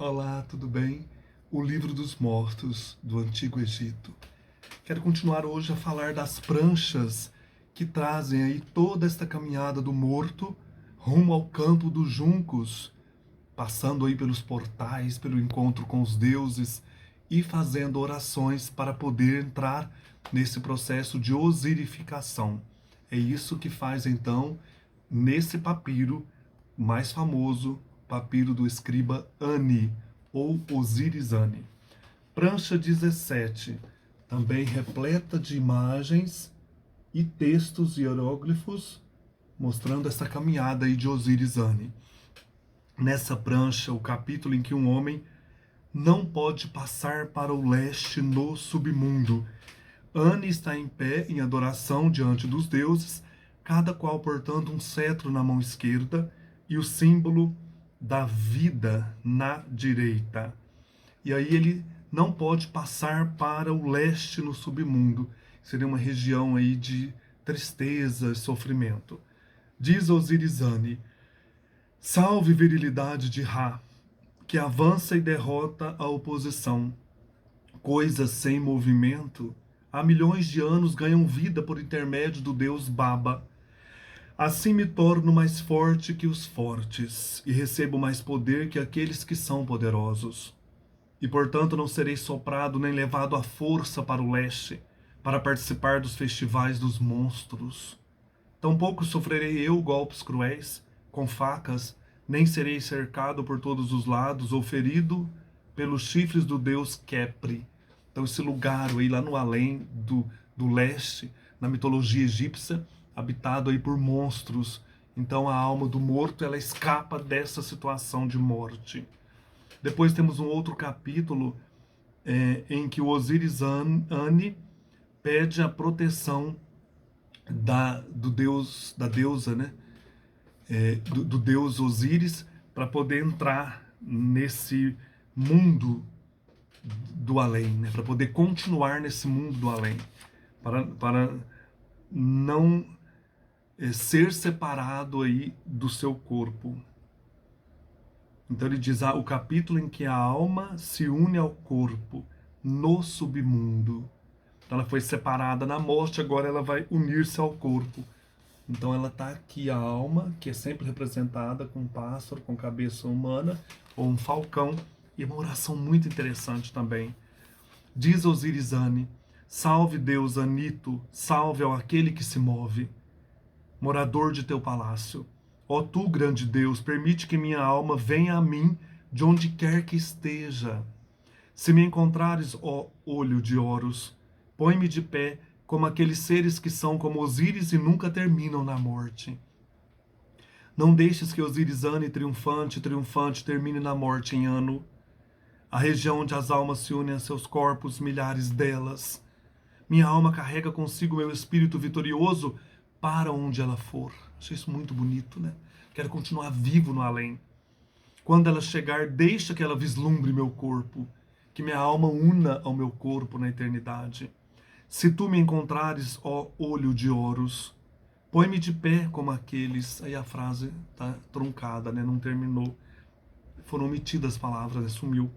Olá, tudo bem? O Livro dos Mortos, do Antigo Egito. Quero continuar hoje a falar das pranchas que trazem aí toda esta caminhada do morto rumo ao campo dos juncos, passando aí pelos portais, pelo encontro com os deuses e fazendo orações para poder entrar nesse processo de osirificação. É isso que faz então nesse papiro mais famoso, papiro do escriba Ani, ou Osiris-Ani. Prancha 17, também repleta de imagens e textos hieróglifos, mostrando essa caminhada aí de Osiris-Ani. Nessa prancha, o capítulo em que um homem não pode passar para o leste no submundo. Ani está em pé em adoração diante dos deuses, cada qual portando um cetro na mão esquerda e o símbolo da vida na direita. E aí ele não pode passar para o leste no submundo. Seria uma região aí de tristeza e sofrimento. Diz Osiris-Ani: salve virilidade de Ra, que avança e derrota a oposição. Coisas sem movimento, há milhões de anos ganham vida por intermédio do deus Baba. Assim me torno mais forte que os fortes, e recebo mais poder que aqueles que são poderosos. E portanto não serei soprado nem levado à força para o leste, para participar dos festivais dos monstros. Tampouco sofrerei eu golpes cruéis, com facas, nem serei cercado por todos os lados ou ferido pelos chifres do deus Kepri. Então esse lugar aí lá no além do leste, na mitologia egípcia, habitado aí por monstros. Então a alma do morto, ela escapa dessa situação de morte. Depois temos um outro capítulo em que o Osiris-Ani pede a proteção da deusa, né? Do deus Osíris, para poder entrar nesse mundo do além, né? Para poder continuar nesse mundo do além, para não ser separado aí do seu corpo. Então ele diz o capítulo em que a alma se une ao corpo no submundo. Então ela foi separada na morte, agora ela vai unir-se ao corpo. Então ela está aqui, a alma, que é sempre representada com um pássaro, com cabeça humana, ou um falcão, e uma oração muito interessante também. Diz Osiris-Ani: salve Deus Anito, salve ao aquele que se move, morador de teu palácio. Ó tu, grande Deus, permite que minha alma venha a mim de onde quer que esteja. Se me encontrares, ó olho de Horus, põe-me de pé como aqueles seres que são como Osíris e nunca terminam na morte. Não deixes que Osiris-Ani triunfante termine na morte em Anu, a região onde as almas se unem a seus corpos, milhares delas. Minha alma carrega consigo meu espírito vitorioso para onde ela for. Achei isso muito bonito, né? Quero continuar vivo no além. Quando ela chegar, deixa que ela vislumbre meu corpo, que minha alma una ao meu corpo na eternidade. Se tu me encontrares, ó olho de Horus, põe-me de pé como aqueles. Aí a frase está truncada, né? Não terminou. Foram omitidas as palavras, né? Sumiu.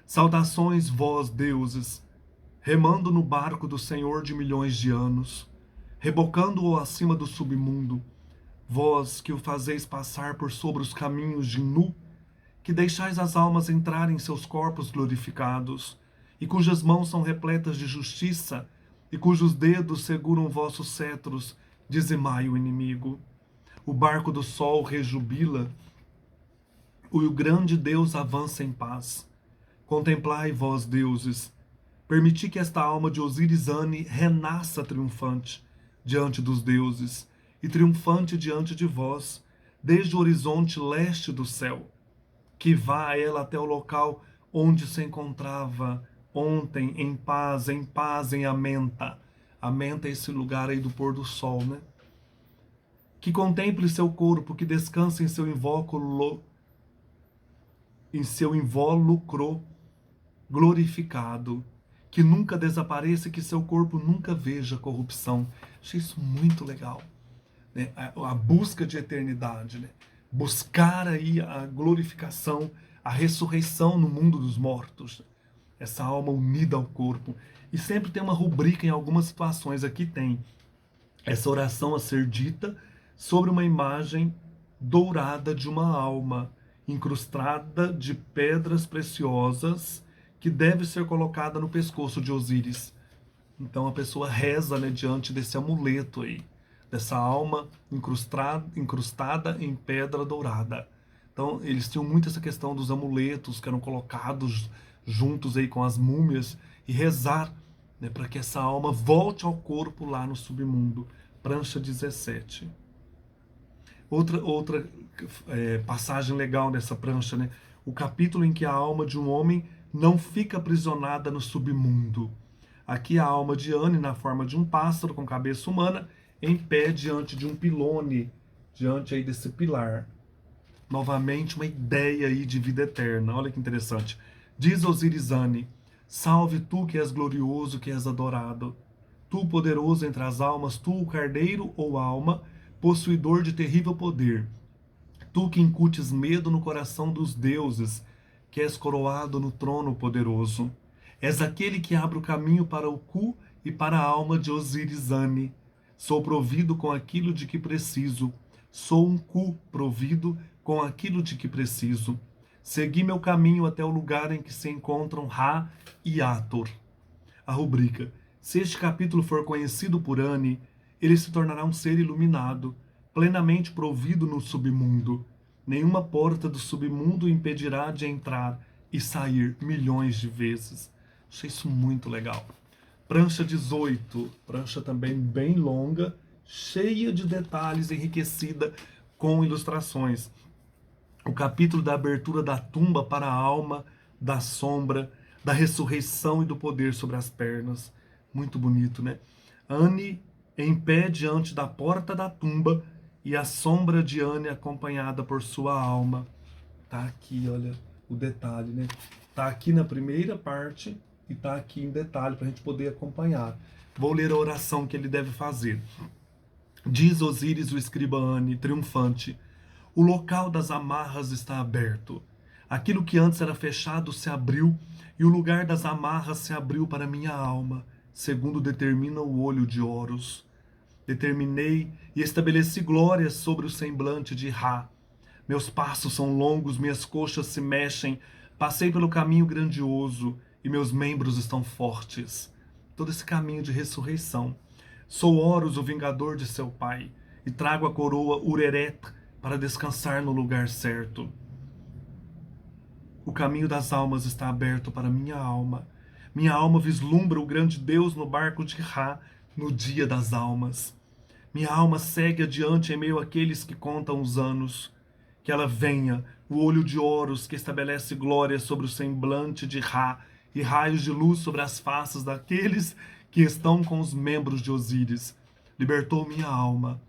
Saudações, vós, deuses, remando no barco do Senhor de milhões de anos, rebocando-o acima do submundo, vós que o fazeis passar por sobre os caminhos de Nu, que deixais as almas entrar em seus corpos glorificados, e cujas mãos são repletas de justiça, e cujos dedos seguram vossos cetros, dizimai o inimigo. O barco do sol rejubila, o grande Deus avança em paz. Contemplai, vós, deuses, permiti que esta alma de Osiris-Ani renasça triunfante diante dos deuses e triunfante diante de vós, desde o horizonte leste do céu, que vá ela até o local onde se encontrava ontem, em paz, em Amenta. Amenta é esse lugar aí do pôr do sol, né? Que contemple seu corpo, que descanse em seu invólucro glorificado, que nunca desapareça e que seu corpo nunca veja corrupção. Achei isso muito legal, né? A busca de eternidade, né? Buscar aí a glorificação, a ressurreição no mundo dos mortos, essa alma unida ao corpo. E sempre tem uma rubrica em algumas situações. Aqui tem essa oração a ser dita sobre uma imagem dourada de uma alma, incrustada de pedras preciosas, que deve ser colocada no pescoço de Osíris. Então a pessoa reza, né, diante desse amuleto aí, dessa alma incrustada em pedra dourada. Então eles tinham muito essa questão dos amuletos que eram colocados juntos aí com as múmias, e rezar, né, para que essa alma volte ao corpo lá no submundo. Prancha 17. Outra passagem legal dessa prancha, né? O capítulo em que a alma de um homem não fica aprisionada no submundo. Aqui a alma de Anne, na forma de um pássaro com cabeça humana, em pé diante de um pilone, diante aí desse pilar. Novamente uma ideia aí de vida eterna. Olha que interessante. Diz Osíris Anne: salve tu que és glorioso, que és adorado. Tu poderoso entre as almas, tu o carneiro ou alma, possuidor de terrível poder. Tu que incutes medo no coração dos deuses, que és coroado no trono poderoso. És aquele que abre o caminho para o cu e para a alma de Osíris Anne. Sou provido com aquilo de que preciso. Sou um cu provido com aquilo de que preciso. Segui meu caminho até o lugar em que se encontram Ra e Ator. A rubrica: se este capítulo for conhecido por Anne, ele se tornará um ser iluminado, plenamente provido no submundo. Nenhuma porta do submundo o impedirá de entrar e sair milhões de vezes. Achei isso muito legal. Prancha 18, prancha também bem longa, cheia de detalhes, enriquecida com ilustrações. O capítulo da abertura da tumba para a alma, da sombra, da ressurreição e do poder sobre as pernas. Muito bonito, né? Anne em pé diante da porta da tumba e a sombra de Anne acompanhada por sua alma. Tá aqui, olha o detalhe, né? Tá aqui na primeira parte e tá aqui em detalhe para a gente poder acompanhar. Vou ler a oração que ele deve fazer. Diz Osíris, o escriba Anne, triunfante: o local das amarras está aberto. Aquilo que antes era fechado se abriu, e o lugar das amarras se abriu para minha alma, segundo determina o olho de Horus. Determinei e estabeleci glórias sobre o semblante de Ra. Meus passos são longos, minhas coxas se mexem, passei pelo caminho grandioso, e meus membros estão fortes. Todo esse caminho de ressurreição. Sou Horus, o vingador de seu pai, e trago a coroa Ureret para descansar no lugar certo. O caminho das almas está aberto para minha alma. Minha alma vislumbra o grande Deus no barco de Ra, no dia das almas. Minha alma segue adiante em meio àqueles que contam os anos. Que ela venha, o olho de Horus que estabelece glória sobre o semblante de Ra, e raios de luz sobre as faces daqueles que estão com os membros de Osíris. Libertou minha alma.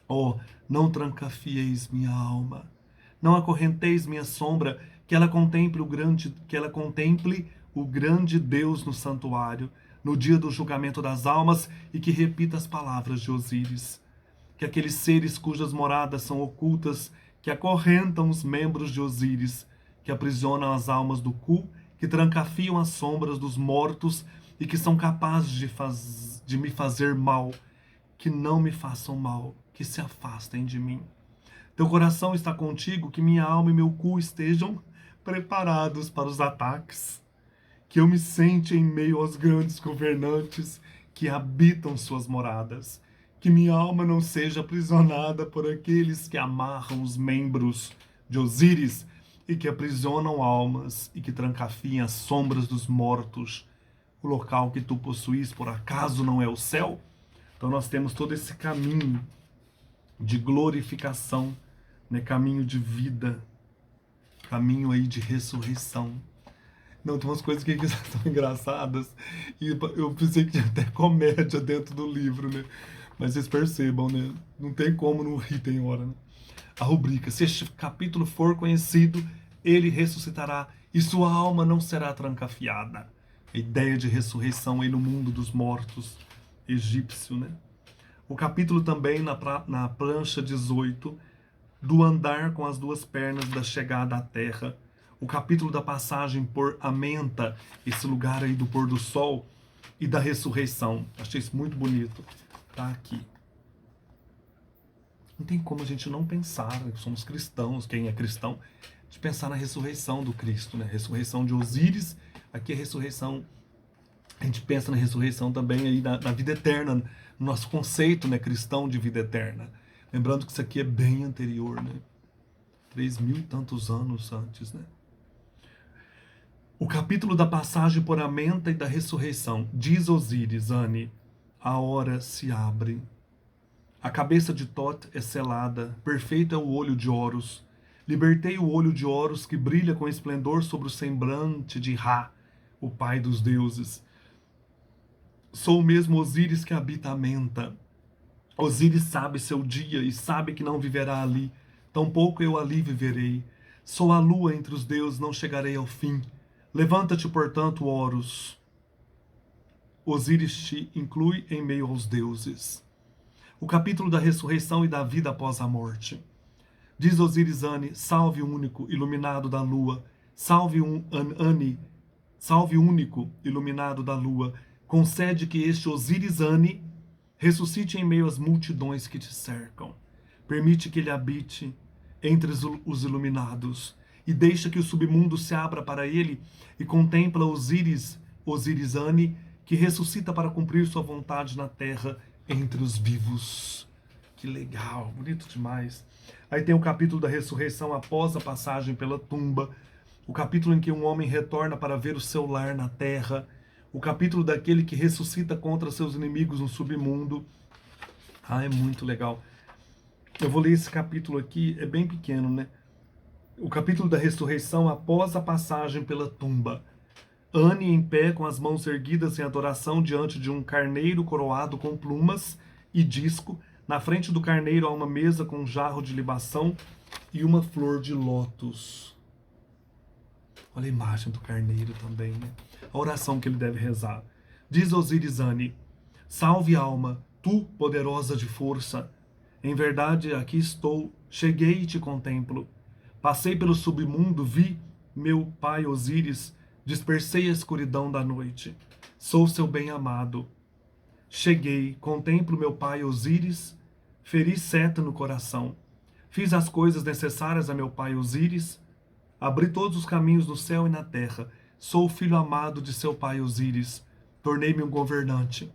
Oh, não trancafieis minha alma. Não acorrenteis minha sombra, que ela contemple o grande Deus no santuário, no dia do julgamento das almas, e que repita as palavras de Osíris. Que aqueles seres cujas moradas são ocultas, que acorrentam os membros de Osíris, que aprisionam as almas do cu, que trancafiam as sombras dos mortos e que são capazes de me fazer mal, que não me façam mal, que se afastem de mim. Teu coração está contigo, que minha alma e meu cu estejam preparados para os ataques. Que eu me sente em meio aos grandes governantes que habitam suas moradas. Que minha alma não seja aprisionada por aqueles que amarram os membros de Osíris e que aprisionam almas e que trancafiam as sombras dos mortos. O local que tu possuís, por acaso, não é o céu? Então nós temos todo esse caminho de glorificação, né? Caminho de vida, caminho aí de ressurreição. Não, tem umas coisas que são engraçadas e eu pensei que tinha até comédia dentro do livro, né? Mas vocês percebam, né? Não tem como não rir, tem hora, né? A rubrica: se este capítulo for conhecido, ele ressuscitará e sua alma não será trancafiada. A ideia de ressurreição aí no mundo dos mortos egípcio, né? O capítulo também na prancha 18, do andar com as duas pernas da chegada à terra. O capítulo da passagem por Amenta, esse lugar aí do pôr do sol e da ressurreição. Achei isso muito bonito. Tá aqui. Não tem como a gente não pensar, né? Somos cristãos, quem é cristão, de pensar na ressurreição do Cristo, né? Ressurreição de Osíris, aqui a ressurreição, a gente pensa na ressurreição também aí na vida eterna, no nosso conceito, né, cristão de vida eterna. Lembrando que isso aqui é bem anterior, né? 3.000 e tantos anos antes, né? O capítulo da passagem por Amenta e da ressurreição. Diz Osíris, Ane, a hora se abre. A cabeça de Tot é selada, perfeito é o olho de Horus. Libertei o olho de Horus que brilha com esplendor sobre o semblante de Ra, o pai dos deuses. Sou o mesmo Osíris que habita Amenta. Osíris sabe seu dia e sabe que não viverá ali. Tampouco eu ali viverei. Sou a lua entre os deuses, não chegarei ao fim. Levanta-te, portanto, Horus. Osíris te inclui em meio aos deuses. O capítulo da ressurreição e da vida após a morte. Diz Osíris Ane, salve o único, iluminado da lua. Salve Ane, salve o único, iluminado da lua. Concede que este Osíris Ane ressuscite em meio às multidões que te cercam. Permite que ele habite entre os iluminados e deixa que o submundo se abra para ele e contempla Osíris Ane, que ressuscita para cumprir sua vontade na terra entre os vivos. Que legal, bonito demais. Aí tem o capítulo da ressurreição após a passagem pela tumba, o capítulo em que um homem retorna para ver o seu lar na terra, o capítulo daquele que ressuscita contra seus inimigos no submundo. É muito legal. Eu vou ler esse capítulo aqui, é bem pequeno, né? O capítulo da ressurreição após a passagem pela tumba. Ane em pé, com as mãos erguidas em adoração diante de um carneiro coroado com plumas e disco. Na frente do carneiro há uma mesa com um jarro de libação e uma flor de lótus. Olha a imagem do carneiro também, né? A oração que ele deve rezar. Diz Osíris Ane, salve alma, tu, poderosa de força. Em verdade, aqui estou, cheguei e te contemplo. Passei pelo submundo, vi meu pai Osíris, dispersei a escuridão da noite. Sou seu bem-amado. Cheguei, contemplo meu pai Osíris, feri seta no coração. Fiz as coisas necessárias a meu pai Osíris, abri todos os caminhos no céu e na terra. Sou o filho amado de seu pai Osíris. Tornei-me um governante.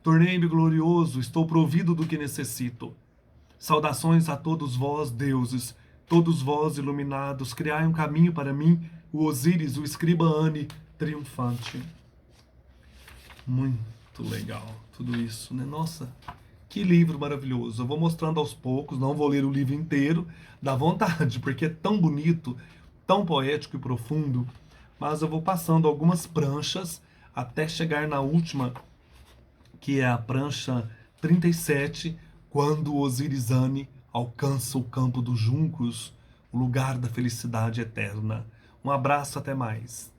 Tornei-me glorioso, estou provido do que necessito. Saudações a todos vós, deuses, todos vós iluminados, criai um caminho para mim, o Osíris, o escriba Ane, triunfante. Muito legal tudo isso, né? Nossa, que livro maravilhoso. Eu vou mostrando aos poucos, não vou ler o livro inteiro, dá vontade, porque é tão bonito, tão poético e profundo, mas eu vou passando algumas pranchas até chegar na última, que é a prancha 37, quando Osíris Ane alcança o campo dos juncos, o lugar da felicidade eterna. Um abraço, até mais.